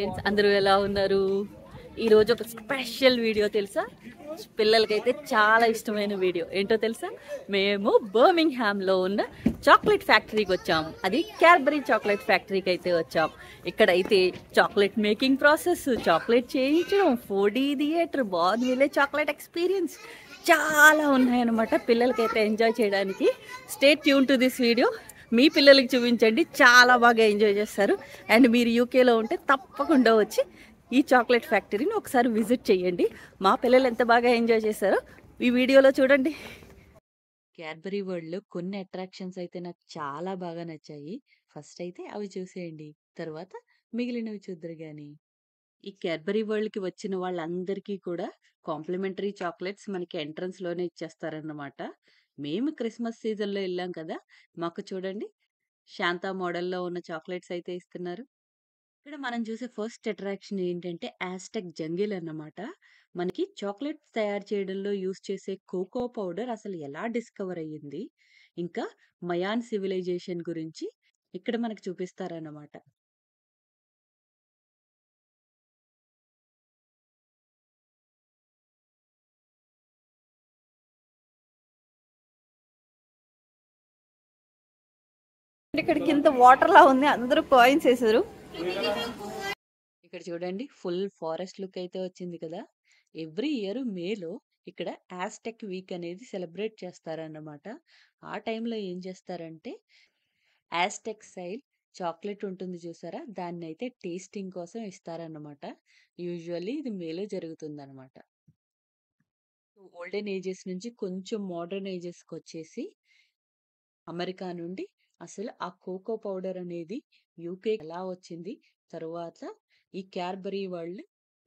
Friends, అందరూ ఎలా ఉన్నారు? ఈరోజు ఒక స్పెషల్ వీడియో తెలుసా? పిల్లలకైతే చాలా ఇష్టమైన వీడియో ఏంటో తెలుసా? మేము బర్మింగ్హామ్లో ఉన్న చాక్లెట్ ఫ్యాక్టరీకి వచ్చాం. అది క్యాడ్బరీ చాక్లెట్ ఫ్యాక్టరీకి అయితే వచ్చాం. ఇక్కడైతే చాక్లెట్ మేకింగ్ ప్రాసెస్, చాక్లెట్ చేయించడం, 4D థియేటర్, బార్న్విలే చాక్లెట్ ఎక్స్పీరియన్స్ చాలా ఉన్నాయన్నమాట. పిల్లలకైతే ఎంజాయ్ చేయడానికి. Stay tune to this video. మీ పిల్లలకి చూపించండి, చాలా బాగా ఎంజాయ్ చేస్తారు. అండ్ మీరు యూకేలో ఉంటే తప్పకుండా వచ్చి ఈ చాక్లెట్ ఫ్యాక్టరీని ఒకసారి విజిట్ చేయండి. మా పిల్లలు ఎంత బాగా ఎంజాయ్ చేశారో ఈ వీడియోలో చూడండి. క్యాడ్బరీ వరల్డ్లో కొన్ని అట్రాక్షన్స్ అయితే నాకు చాలా బాగా నచ్చాయి. ఫస్ట్ అయితే అవి చూసేయండి, తర్వాత మిగిలినవి చూద్దరు కానీ. ఈ క్యాడ్బరీ వరల్డ్కి వచ్చిన వాళ్ళందరికీ కూడా కాంప్లిమెంటరీ చాక్లెట్స్ మనకి ఎంట్రన్స్లోనే ఇచ్చేస్తారన్నమాట. మేము క్రిస్మస్ సీజన్లో వెళ్ళాం కదా, మాకు చూడండి శాంతా మోడల్లో ఉన్న చాక్లెట్స్ అయితే ఇస్తున్నారు. ఇక్కడ మనం చూసే ఫస్ట్ అట్రాక్షన్ ఏంటంటే ఆస్టెక్ జంగిల్ అన్నమాట. మనకి చాక్లెట్స్ తయారు చేయడంలో యూస్ చేసే కోకో పౌడర్ అసలు ఎలా డిస్కవర్ అయ్యింది, ఇంకా మయాన్ సివిలైజేషన్ గురించి ఇక్కడ మనకు చూపిస్తారన్నమాట. ఇక్కడ కింద వాటర్ లా ఉంది, అందరూ కాయిన్స్ వేసారు. ఇక్కడ చూడండి ఫుల్ ఫారెస్ట్ లుక్ అయితే వచ్చింది కదా. ఎవ్రీ ఇయర్ మేలో ఇక్కడ ఆస్టెక్ వీక్ అనేది సెలబ్రేట్ చేస్తారన్నమాట. ఆ టైంలో ఏం చేస్తారంటే ఆస్టెక్ స్టైల్ చాక్లెట్ ఉంటుంది చూసారా, దాన్ని అయితే టేస్టింగ్ కోసం ఇస్తారన్నమాట. యూజువల్లీ ఇది మేలో జరుగుతుందన్నమాట. ఓల్డెన్ ఏజెస్ నుంచి కొంచెం మోడర్న్ ఏజెస్కి వచ్చేసి అమెరికా నుండి అసలు ఆ కోకో పౌడర్ అనేది యూకే ఎలా వచ్చింది, తరువాత ఈ క్యాడ్బరీ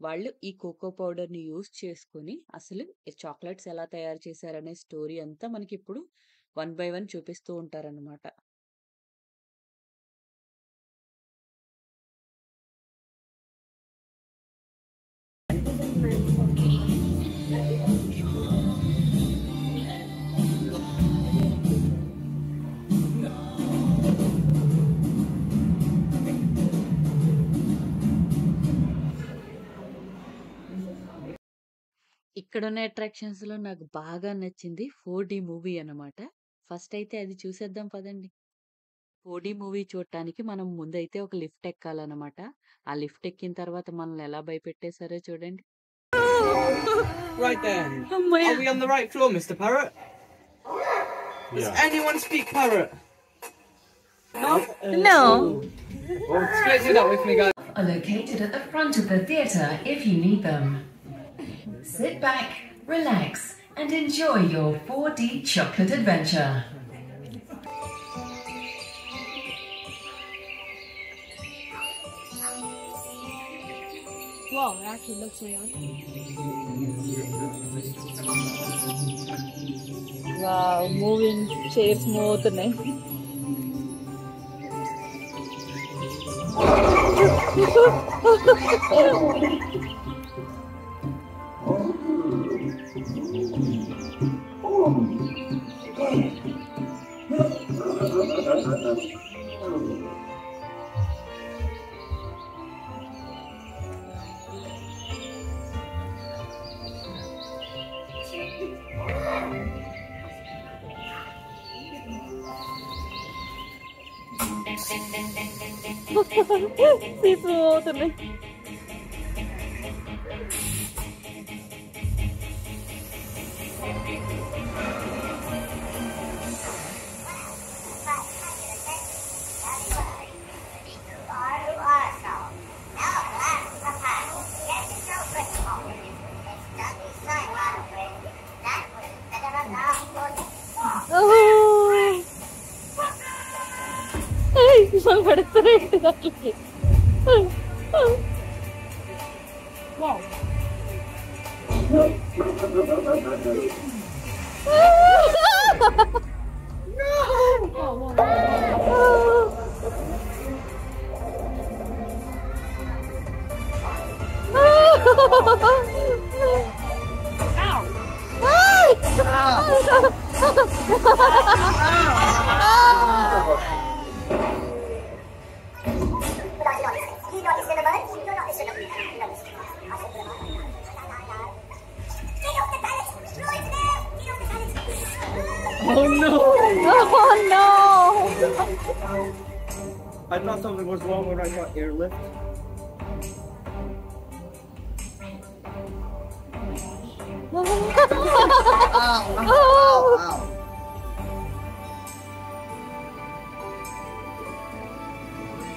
వాళ్ళు ఈ కోకో పౌడర్ని యూజ్ చేసుకుని అసలు చాక్లెట్స్ ఎలా తయారు చేశారనే స్టోరీ అంతా మనకి ఇప్పుడు 1 by 1 చూపిస్తూ ఉంటారన్నమాట. ఇక్కడున్న అట్రాక్షన్స్ లో నాకు బాగా నచ్చింది 4D మూవీ అన్నమాట. ఫస్ట్ అయితే అది చూసేద్దాం పదండి. 4D మూవీ చూడటానికి మనం ముందైతే ఒక లిఫ్ట్ ఎక్కాలన్నమాట. ఆ లిఫ్ట్ ఎక్కిన తర్వాత మనల్ని ఎలా భయపెట్టేశారో చూడండి. Right then. అమ్మయ్య. Are we on the right floor, Mr. Parrot? Does anyone speak parrot? No. Well, split it up with me, guys. Are located at the front of the theatre if you need them. Sit back, relax, and enjoy your 4D chocolate adventure. Wow, it actually looks real. Wow, moving chairs move అవుతున్నాయి. Seats move అవుతున్నాయి. పడుతున్నాయి దాంట్లోకి. Wow. You're not listening to the birds? You're not listening Oh no! Oh no! I thought something was wrong when I got airlift.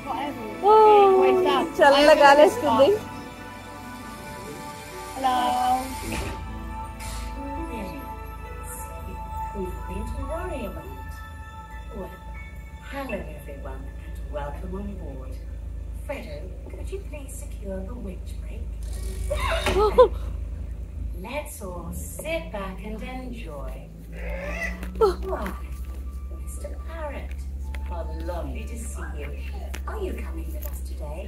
Whatever. చల్ల గాలేస్తుంది. Hello. Nothing to worry about. Well, hello everyone and welcome on board. Fredo, could you please secure the winch brake? Let's all sit back and enjoy. Why, Mr. Parrot, how lovely to see you. Are you coming with us today?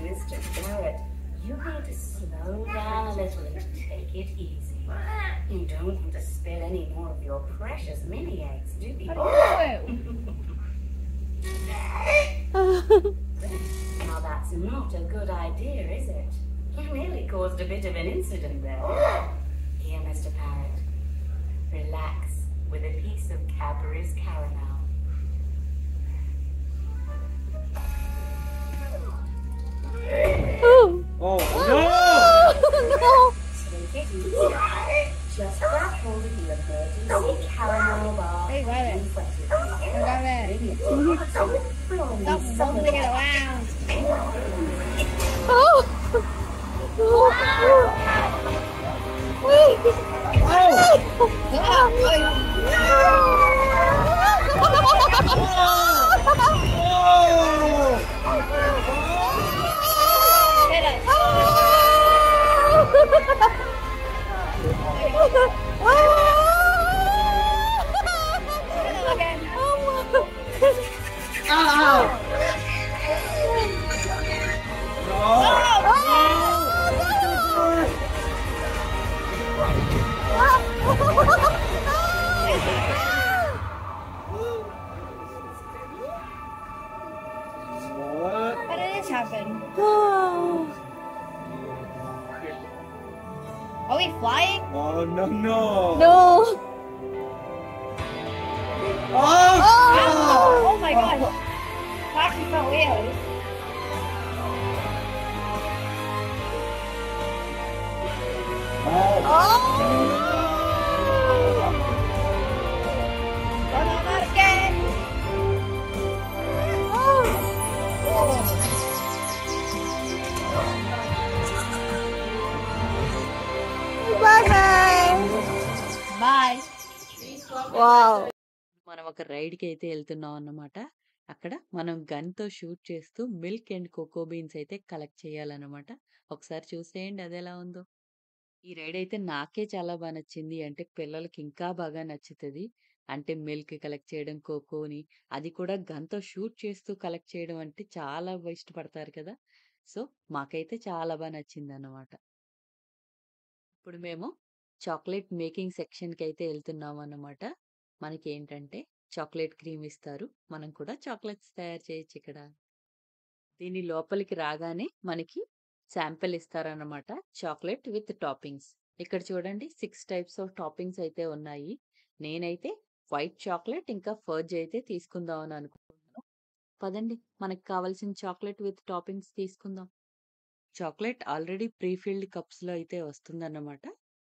Mr. Parrot, you need to slow down a little and take it easy. You don't want to spill any more of your precious mini eggs, do you? Now that's not a good idea, is it? You nearly caused a bit of an incident there. Here, Mr. Parrot, relax with a piece of Cadbury's caramel. Oh no! Take it easy. Just grab hold of your emergency caramel bar Hey, grab it. and wet it. Grab it. Bring it from Stop fumbling it around. Get it. Get it again. What? How did this happen? Are we flying? Oh no no! No! Oh! Oh my god. Actually felt weird. Oh no, not again. Bye. Wow! మనం ఒక రైడ్‌కి అయితే వెళ్తున్నాం అన్నమాట. అక్కడ మనం గన్‌తో shoot చేస్తూ milk and cocoa beans అయితే collect చేయాలన్నమాట. ఒకసారి చూసేయండి అదెలా ఉందో. ఈ రైడ్ అయితే నాకే చాలా బా నచ్చింది. అంటే పిల్లలకి ఇంకా బాగా నచ్చుతది. అంటే మిల్క్ కలెక్ట్ చేయడం, కోకోని అది కూడా గన్‌తో షూట్ చేస్తూ కలెక్ట్ చేయడం అంటే చాలా ఇష్టపడతారు కదా! సో, మాకైతే చాలా బా నచ్చిందన్నమాట. ఇప్పుడు మేము చాక్లేట్ మేకింగ్ సెక్షన్‌కైతే ఎళ్తున్నామన్నమాట. మనకేంటంటే చాక్లేట్ క్రీమ్ ఇస్తారు. మనం కూడా చాక్లెట్స్ తయారు చేయొచ్చిక్కడ. దీని లోపలికి రాగానే మనకి శాంపిల్ ఇస్తారన్నమాట. Chocolate with toppings. ఇక్కడ చూడండి 6 టైప్స్ ఆఫ్ టాపింగ్స్ అయితే ఉన్నాయి. నేనైతే వైట్ చాక్లేట్ ఇంకా ఫర్జ్ అయితే తీసుకుందాం అని అనుకుంటున్నాను. పదండి మనకు కావాల్సిన చాక్లేట్ విత్ టాపింగ్స్ తీసుకుందాం. చాక్లేట్ ఆల్రెడీ ప్రీ ఫిల్డ్ కప్స్‌లో అయితే వస్తుందన్నమాట.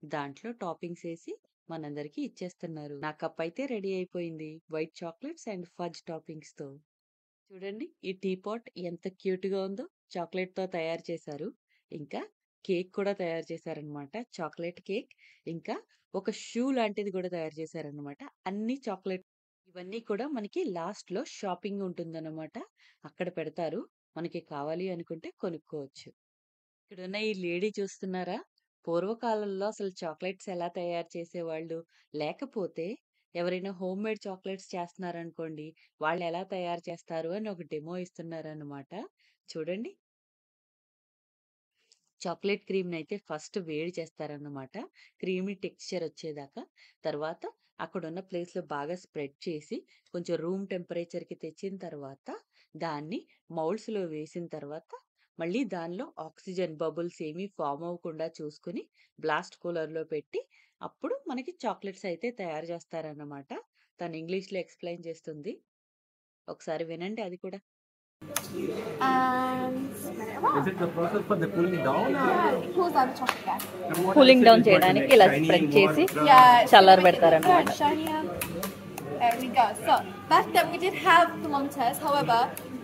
దాంట్లో టాపింగ్స్ ఏసి మనందరికీ ఇచ్చేస్తున్నారు. నా కప్ అయితే రెడీ అయిపోయింది. వైట్ చాక్లెట్స్ అండ్ ఫజ్ టాపింగ్స్‌తో. చూడండి ఈ టీ పాట్ ఎంత క్యూట్‌గా ఉందో. చాక్లేట్‌తో తయారు చేశారు. ఇంకా కేక్ కూడా తయారు చేశారనమాట. Chocolate cake. ఇంకా ఒక షూ లాంటిది కూడా తయారు చేశారనమాట. అన్నీ చాక్లేట్. ఇవన్నీ కూడా మనకి లాస్ట్‌లో షాపింగ్ ఉంటుందన్నమాట. అక్కడ పెడతారు. మనకి కావాలి అనుకుంటే కొనుక్కోవచ్చు. ఇక్కడున్న ఈ లేడీ చూస్తున్నారా? పూర్వకాలంలో అసలు చాక్లెట్స్ ఎలా తయారు చేసేవాళ్ళు? లేకపోతే ఎవరైనా హోమ్ మేడ్ చాక్లెట్స్ చేస్తున్నారనుకోండి, వాళ్ళెలా తయారు చేస్తారు అని ఒక డెమో ఇస్తున్నారనమాట. చూడండి. చాక్లేట్ క్రీమ్‌నైతే ఫస్ట్ వేడి చేస్తారన్నమాట. క్రీమీ టెక్స్చర్ వచ్చేదాకా. తర్వాత అక్కడున్న ప్లేస్‌లో బాగా స్ప్రెడ్ చేసి, కొంచెం రూమ్ టెంపరేచర్‌కి తెచ్చిన తర్వాత, దాన్ని మౌల్డ్స్‌లో వేసిన తర్వాత, మళ్ళీ దానిలో ఆక్సిజన్ బబుల్స్ ఏమీ ఫార్మ్ అవ్వకుండా చూసుకొని, బ్లాస్ట్ కూలర్‌లో పెట్టి, అప్పుడు మనకి చాక్లెట్స్ అయితే తయారు చేస్తారన్నమాట. తను ఇంగ్లీష్‌లో ఎక్స్‌ప్లెయిన్ చేస్తుంది. ఒకసారి వినండి అది కూడా. And spread it around. Is it the process for the cooling down? Yeah, it cools down the chocolate gas. Cooling down చేయడానికి ఇలా స్ప్రెడ్ చేసి Yeah, చల్లార పెడతారన్నమాట. yeah, shinier. There we go. So back then we did have thermometers, however,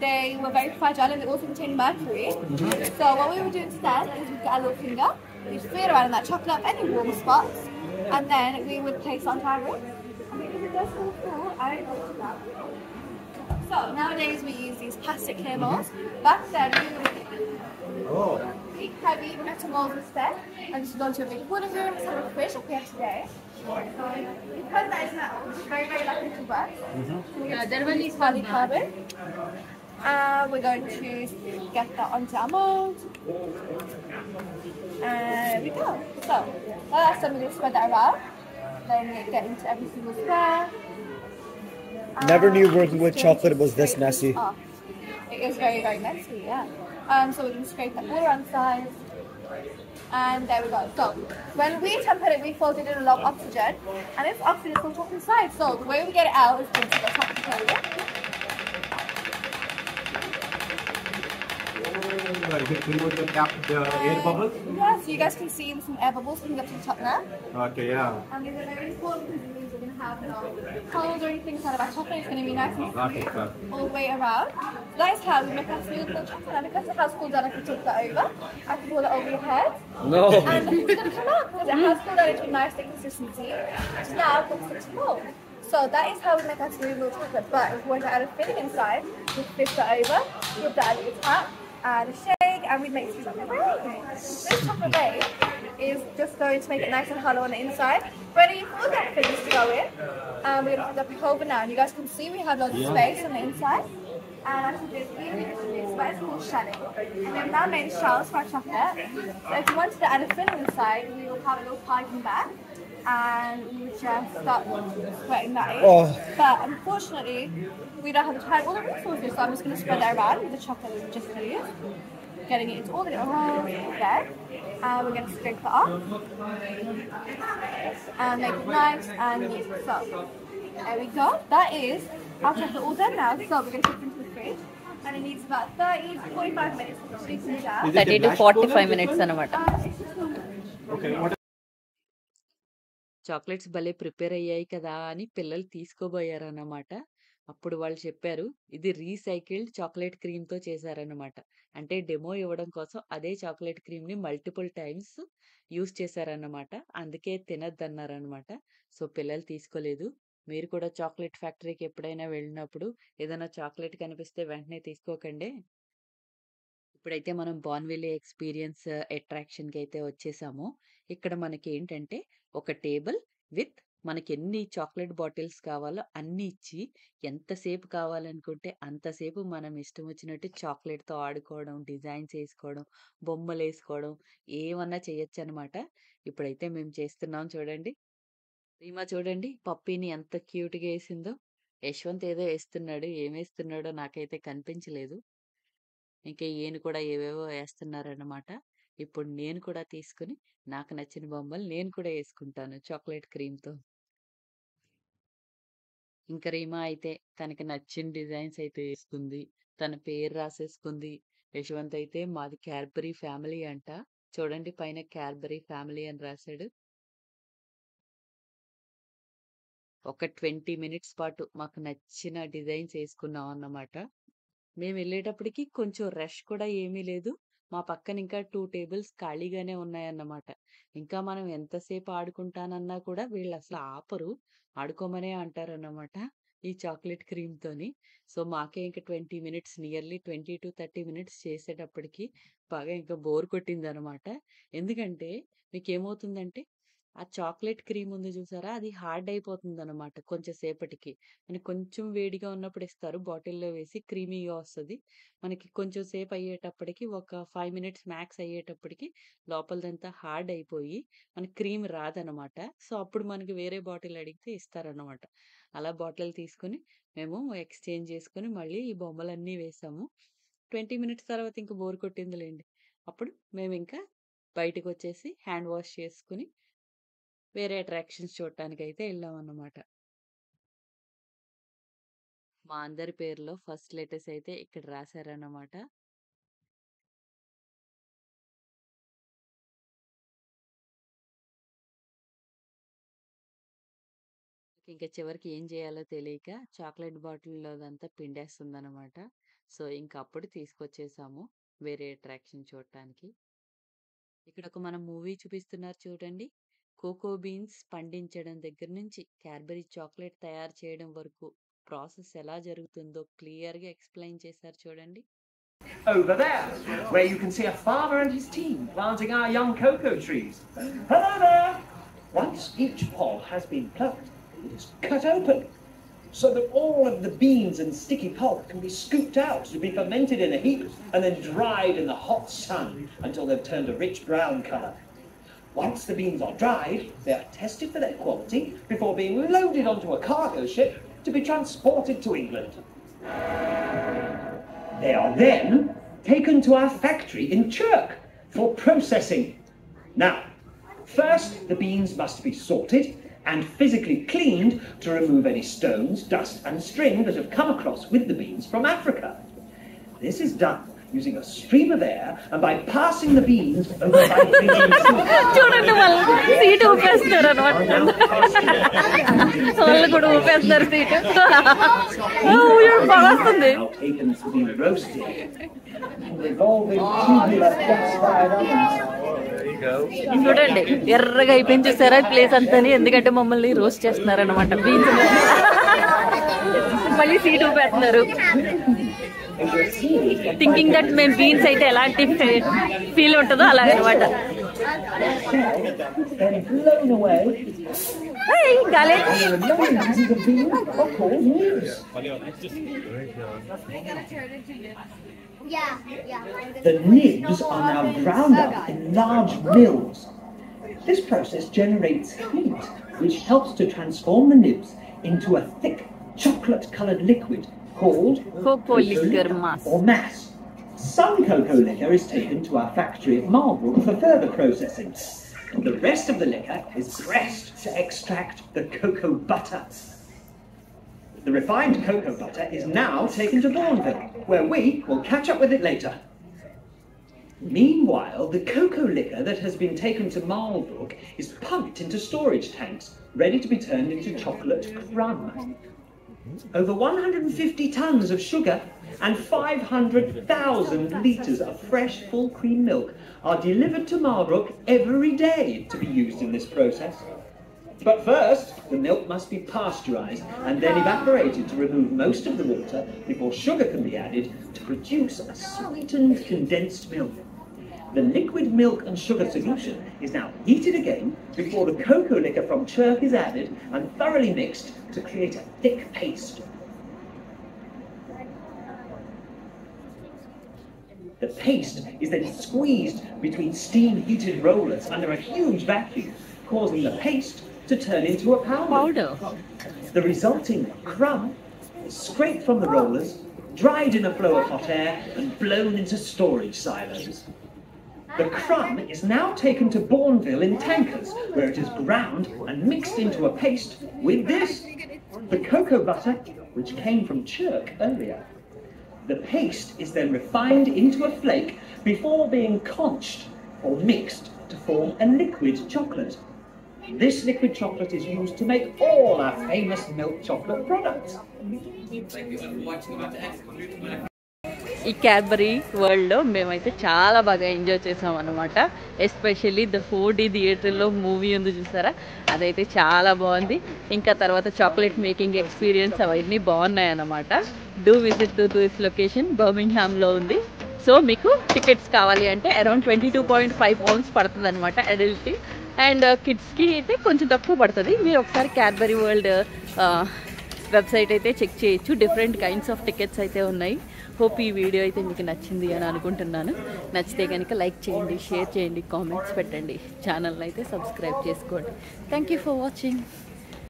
they were very fragile and they also contained mercury. So what we would do instead is we'd get a little finger, we'd feel around in that chocolate, any warm spots, and then we would place it onto our wrist. And because it does fall through, I don't do that. So nowadays we use these plastic clear bowls. Back then we would big heavy metal bowls instead, and just go to a big wooden room instead of a fridge like we have today. Because that is metal, it's very, very likely to burst. We're going to release polycarbonate. We're going to get that onto our mold. And we go. So, that's done, we're going to spread that around. Then get into every single square. Never knew working with chocolate was this messy. It is very, very messy, yeah. So we're going to scrape that all around the sides. And there we go. So when we tempered it, we folded in a lot of oxygen. And this oxygen is going to top inside. So the way we get it out is into the top area. Is it remove the cap, the air bubbles? Yeah, so you guys can see some air bubbles coming up to the top now. Okay, yeah. And these are very important because it means we're going to have no holes or anything inside of our chocolate. It's going to be nice and Got it, smooth got all the way around. So that is how we make our smooth little chocolate. And because it has cooled down, I can tip that over. I can pull it over your head. No. And it's going to come out because it has cooled down into a nice thick consistency. So now it looks like mold. So that is how we make our smooth little chocolate. But if we want to add a filling inside, we flip that over, give that a little tap, and a shake, and we make some chocolate base. This chocolate base is just going to make it nice and hollow on the inside. Ready for that finish to go in. We're going to put that back over now. And you guys can see we have loads of space on the inside. And I think this space called shelling. And we've now made shells for our chocolate. So if you wanted to add a filling inside, we will have a little pipe in back. And we would just start spreading that in. Oh. But unfortunately, we don't have the time or the resources, so I'm just going to spread that around with the chocolate that we just used. Getting it into all the little holes there. And we're going to scrape it off. And make it nice and neat. So, there we go. That is our chocolate all done now. So we're going to put it into the fridge. And it needs about 30 to 45 minutes to cool down. 30 to 45 minutes అన్నమాట. It's just normal. Okay, what chocolates భలే prepare అయ్యాయి కదా అని పిల్లలు తీసుకోబోయారన్నమాట. అప్పుడు వాళ్ళు చెప్పారు ఇది రీసైకిల్డ్ చాక్లెట్ క్రీమ్‌తో చేశారన్నమాట. అంటే డెమో ఇవ్వడం కోసం అదే చాక్లెట్ క్రీమ్‌ని మల్టిపుల్ టైమ్స్ యూజ్ చేశారన్నమాట. అందుకే తినొద్దన్నారన్నమాట. సో పిల్లలు తీసుకోలేదు. మీరు కూడా చాక్లెట్ ఫ్యాక్టరీకి ఎప్పుడైనా వెళ్ళినప్పుడు ఏదైనా చాక్లెట్ కనిపిస్తే వెంటనే తీసుకోకండి. ఇప్పుడైతే మనం బోర్న్‌విల్లే ఎక్స్‌పీరియన్స్ అట్రాక్షన్‌కి అయితే వచ్చేసాము. ఇక్కడ మనకి ఏంటంటే ఒక టేబుల్ విత్ మనకెన్ని చాక్లెట్ బాటిల్స్ కావాలో అన్నీ ఇచ్చి, ఎంతసేపు కావాలనుకుంటే అంతసేపు మనం ఇష్టం వచ్చినట్టు చాక్లెట్‌తో ఆడుకోవడం, డిజైన్స్ ఏసుకోవడం, బొమ్మలేసుకోవడం ఏమన్నా చేయొచ్చనమాట. ఇప్పుడైతే మేము చేస్తున్నాం చూడండి. రీమా చూడండి పప్పీని ఎంత క్యూట్‌గా ఏసిందో. యశ్వంత్ ఏదో ఏస్తున్నాడు. ఏమేస్తున్నాడో నాకైతే కనిపించలేదు. ఇంకా ఈయన కూడా ఏవేవో ఏస్తున్నారన్నమాట. ఇప్పుడు నేను కూడా తీసుకొని నాకు నచ్చిన బొమ్మలు నేను కూడా ఏసుకుంటాను చాక్లెట్ క్రీమ్‌తో. ఇంక రీమా అయితే తనకి నచ్చిన డిజైన్స్ అయితే ఏసుకుంది. తన పేరు రాసేసుకుంది. యశ్వంత్ అయితే మాది క్యాడ్బరీ ఫ్యామిలీ అంట. చూడండి పైన క్యాడ్బరీ ఫ్యామిలీ అని రాసాడు. ఒక 20 మినిట్స్ పాటు మాకు నచ్చిన డిజైన్స్ ఏసుకున్నాం అన్నమాట. మేమెళ్ళేటప్పటికి కొంచెం రష్ కూడా ఏమీ లేదు. మా పక్కన ఇంకా 2 టేబుల్స్ ఖాళీగానే ఉన్నాయన్నమాట. ఇంకా మనం ఎంతసేపు ఆడుకుంటానన్నా కూడా వీళ్ళసలు ఆపరు. ఆడుకోమనే అంటారన్నమాట ఈ చాక్లెట్ క్రీమ్‌తోని. సో, మాకే ఇంక 20 మినిట్స్ నియర్లీ 20-30 మినిట్స్ చేసేటప్పటికి బాగా ఇంకా బోర్ కొట్టిందనమాట. ఎందుకంటే మీకేమవుతుందంటే ఆ చాక్లెట్ క్రీమ్ ఉంది చూసారా? అది హార్డ్ అయిపోతుందనమాట కొంచెం సేపటికి. మనకి కొంచెం వేడిగా ఉన్నప్పుడు ఇస్తారు. బాటిల్‌లో వేసి క్రీమీగా వస్తది. మనకి కొంచెం సేపు అయ్యేటప్పటికి ఒక 5 మినిట్స్ మ్యాక్స్ అయ్యేటప్పటికి లోపలదంతా హార్డ్ అయిపోయి మనకి క్రీమ్ రాదనమాట. సో, అప్పుడు మనకి వేరే బాటిల్ అడిగితే ఇస్తారనమాట. అలా బాటిల్ తీసుకొని మేము ఎక్స్‌చేంజ్ చేసుకొని మళ్ళీ ఈ బొమ్మలన్నీ వేసాము. 20 మినిట్స్ తర్వాత ఇంక బోర్ కొట్టిందిలెండి. అప్పుడు మేమింకా బయటికొచ్చేసి హ్యాండ్ వాష్ చేసుకొని వేరే అట్రాక్షన్స్ చూడటానికి అయితే వెళ్ళాం అన్నమాట. మా అందరి పేరులో ఫస్ట్ లెటర్స్ అయితే ఇక్కడ రాశారన్నమాట. ఇంకా చివరికి ఏం చేయాలో తెలియక చాక్లెట్ బాటిల్లోదంతా పిండేస్తుందన్నమాట. సో ఇంకా అప్పుడు తీసుకొచ్చేసాము వేరే అట్రాక్షన్ చూడటానికి. ఇక్కడ ఒక మనం మూవీ చూపిస్తున్నారు చూడండి. కోకో బీన్స్ పండించడం దగ్గర నుంచి క్యాడ్బరీ చాక్లెట్ తయారు చేయడం వరకు ప్రాసెస్ ఎలా జరుగుతుందో క్లియర్గా ఎక్స్ప్లెయిన్ చేశారు చూడండి. Over there, where you can see a farmer and his team planting our young cocoa trees. Hello there! Once each pod has been plucked, it is cut open so that all of the beans and sticky pulp can be scooped out to be fermented in a heap and then dried in the hot sun until they've turned a rich brown colour. Once the beans are dried, they are tested for their quality before being loaded onto a cargo ship to be transported to England. They are then taken to our factory in Chirk for processing. Now, first the beans must be sorted and physically cleaned to remove any stones, dust and string that have come across with the beans from Africa. This is done using a stream of air and by passing the beans over vibrating చూడండి వాళ్ళు seat ఊపేస్తారు అనమాట. వాళ్ళు కూడా ఊపేస్తారు seat. బాగా వస్తుంది. now taken to be roasted and revolving tubular gas-fired ovens. చూడండి ఎర్రగా అయిపోయింది చూసారా ప్లేస్ అంతాని. ఎందుకంటే మమ్మల్ని రోస్ట్ చేస్తున్నారు అనమాట. బీన్స్ మళ్ళీ సీట్ ఊపేస్తున్నారు. థింకింగ్ దట్ మేము బీన్స్ అయితే ఎలాంటి ఫీల్ ఉంటుందో అలాగనమాట. Then blown away. గాలి The nibs are now ground up in large mills. This process generates heat, which helps to transform the nibs into a thick chocolate-coloured liquid called cocoa liquor mass. or mass. Some cocoa liquor is taken to our factory at Marlborough for further processing. The rest of the liquor is pressed to extract the cocoa butter. The refined cocoa butter is now taken to Bourneville, where we will catch up with it later. Meanwhile, the cocoa liquor that has been taken to Marlborough is pumped into storage tanks, ready to be turned into chocolate crumb. Over 150 tons of sugar and 500,000 litres of fresh full cream milk are delivered to Marlborough every day to be used in this process. But first, the milk must be pasteurised and then evaporated to remove most of the water before sugar can be added to produce a sweetened condensed milk. The liquid milk and sugar solution is now heated again before the cocoa liquor from Chirk is added and thoroughly mixed to create a thick paste. The paste is then squeezed between steam-heated rollers under a huge vacuum, causing the paste to turn into a powder. The resulting crumb is scraped from the rollers, dried in a flow of hot air, and blown into storage silos. The crumb is now taken to Bourneville in tankers, where it is ground and mixed into a paste with this, the cocoa butter, which came from Chirk earlier. The paste is then refined into a flake before being conched or mixed to form a liquid chocolate. This liquid chocolate is used to make all our famous milk chocolate products. ఈ Cadbury వరల్డ్లో మేమైతే చాలా బాగా enjoy చేసాం అనమాట. Especially the 4D థియేటర్లో movie ఉంది చూసారా, అదైతే చాలా బాగుంది. ఇంకా తర్వాత చాక్లెట్ మేకింగ్ ఎక్స్పీరియన్స్ అవన్నీ బాగున్నాయి అన్నమాట. Do visit to this location, బర్మింగ్హామ్లో ఉంది. సో మీకు టికెట్స్ కావాలి అంటే అరౌండ్ 22.5 pounds పడుతుంది అనమాట అడల్ట్కి. అండ్ కిడ్స్కి అయితే కొంచెం తక్కువ పడుతుంది. మీరు ఒకసారి క్యాడ్బరీ వరల్డ్ వెబ్సైట్ అయితే చెక్ చేయొచ్చు. డిఫరెంట్ కైండ్స్ ఆఫ్ టికెట్స్ అయితే ఉన్నాయి. హోప్ ఈ వీడియో అయితే మీకు నచ్చింది అని అనుకుంటున్నాను. నచ్చితే కనుక లైక్ చేయండి, షేర్ చేయండి, కామెంట్స్ పెట్టండి, ఛానల్ని అయితే సబ్స్క్రైబ్ చేసుకోండి. Thank you for watching.